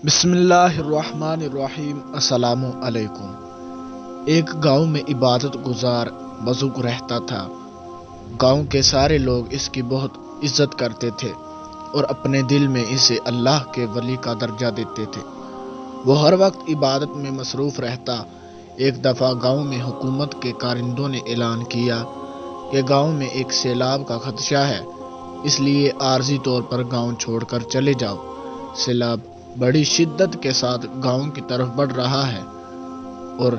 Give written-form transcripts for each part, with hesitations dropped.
بسم اللہ الرحمن الرحیم۔ السلام علیکم۔ ایک گاؤں میں عبادت گزار بزرگ رہتا تھا۔ گاؤں کے سارے لوگ اس کی بہت عزت کرتے تھے اور اپنے دل میں اسے اللہ کے ولی کا درجہ دیتے تھے۔ وہ ہر وقت عبادت میں مصروف رہتا۔ ایک دفعہ گاؤں میں حکومت کے کارندوں نے اعلان کیا کہ گاؤں میں ایک سیلاب کا خدشہ ہے، اس لیے عارضی طور پر گاؤں چھوڑ کر چلے جاؤ۔ سیلاب بڑی شدت کے ساتھ گاؤں کی طرف بڑھ رہا ہے اور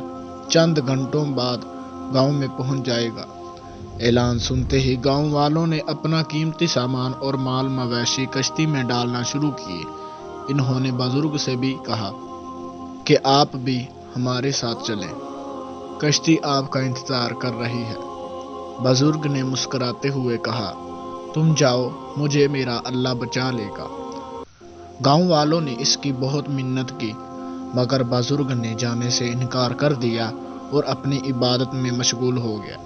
چند گھنٹوں بعد گاؤں میں پہنچ جائے گا۔ اعلان سنتے ہی گاؤں والوں نے اپنا قیمتی سامان اور مال مویشی کشتی میں ڈالنا شروع کیے۔ انہوں نے بزرگ سے بھی کہا کہ آپ بھی ہمارے ساتھ چلیں، کشتی آپ کا انتظار کر رہی ہے۔ بزرگ نے مسکراتے ہوئے کہا، تم جاؤ، مجھے میرا اللہ بچا لے گا۔ گاؤں والوں نے اس کی بہت منت کی، مگر بزرگ نے جانے سے انکار کر دیا اور اپنی عبادت میں مشغول ہو گیا۔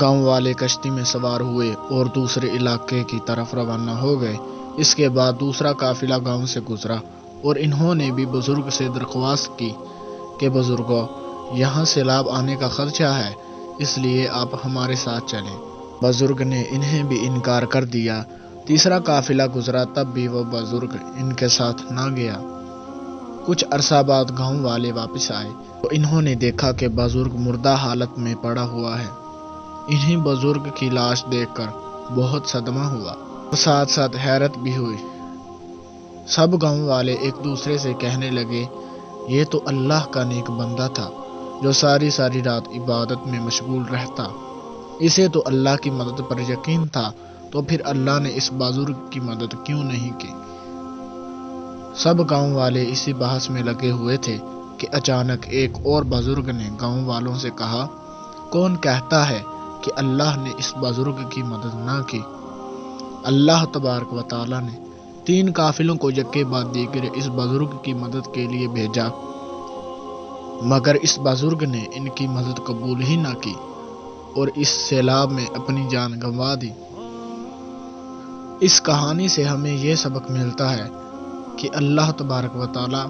گاؤں والے کشتی میں سوار ہوئے اور دوسرے علاقے کی طرف روانہ ہو گئے۔ اس کے بعد دوسرا قافلہ گاؤں سے گزرا اور انہوں نے بھی بزرگ سے درخواست کی کہ بزرگوں، یہاں سیلاب آنے کا خدشہ ہے، اس لیے آپ ہمارے ساتھ چلیں۔ بزرگ نے انہیں بھی انکار کر دیا۔ تیسرا قافلہ گزرا، تب بھی وہ بزرگ ان کے ساتھ نہ گیا۔ کچھ عرصہ بعد گاؤں والے واپس آئے تو انہوں نے دیکھا کہ بزرگ مردہ حالت میں پڑا ہوا ہے۔ انہیں بزرگ کی لاش دیکھ کر بہت صدمہ ہوا اور ساتھ ساتھ حیرت بھی ہوئی۔ سب گاؤں والے ایک دوسرے سے کہنے لگے، یہ تو اللہ کا نیک بندہ تھا جو ساری رات عبادت میں مشغول رہتا۔ اسے تو اللہ کی مدد پر یقین تھا، تو پھر اللہ نے اس بزرگ کی مدد کیوں نہیں کی؟ سب گاؤں والے اسی بحث میں لگے ہوئے تھے کہ اچانک ایک اور بزرگ نے گاؤں والوں سے کہا، کون کہتا ہے کہ اللہ نے اس بزرگ کی مدد نہ کی؟ اللہ تبارک و تعالیٰ نے 3 قافلوں کو یکے بعد دیگر اس بزرگ کی مدد کے لیے بھیجا، مگر اس بزرگ نے ان کی مدد قبول ہی نہ کی اور اس سیلاب میں اپنی جان گنوا دی۔ اس کہانی سے ہمیں یہ سبق ملتا ہے کہ اللہ تبارک و تعالیٰ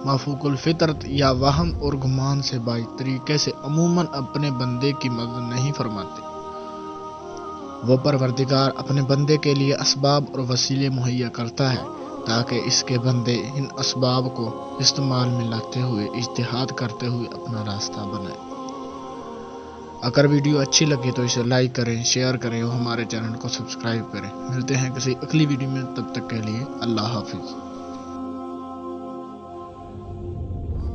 مفوق الفطرت یا وہم اور گمان سے بائی طریقے سے عموماً اپنے بندے کی مدد نہیں فرماتے۔ وہ پروردگار اپنے بندے کے لیے اسباب اور وسیلے مہیا کرتا ہے تاکہ اس کے بندے ان اسباب کو استعمال میں لاتے ہوئے اجتہاد کرتے ہوئے اپنا راستہ بنائے۔ اگر ویڈیو اچھی لگے تو اسے لائک کریں، شیئر کریں اور ہمارے چینل کو سبسکرائب کریں۔ ملتے ہیں کسی اگلی ویڈیو میں، تب تک کے لیے اللہ حافظ۔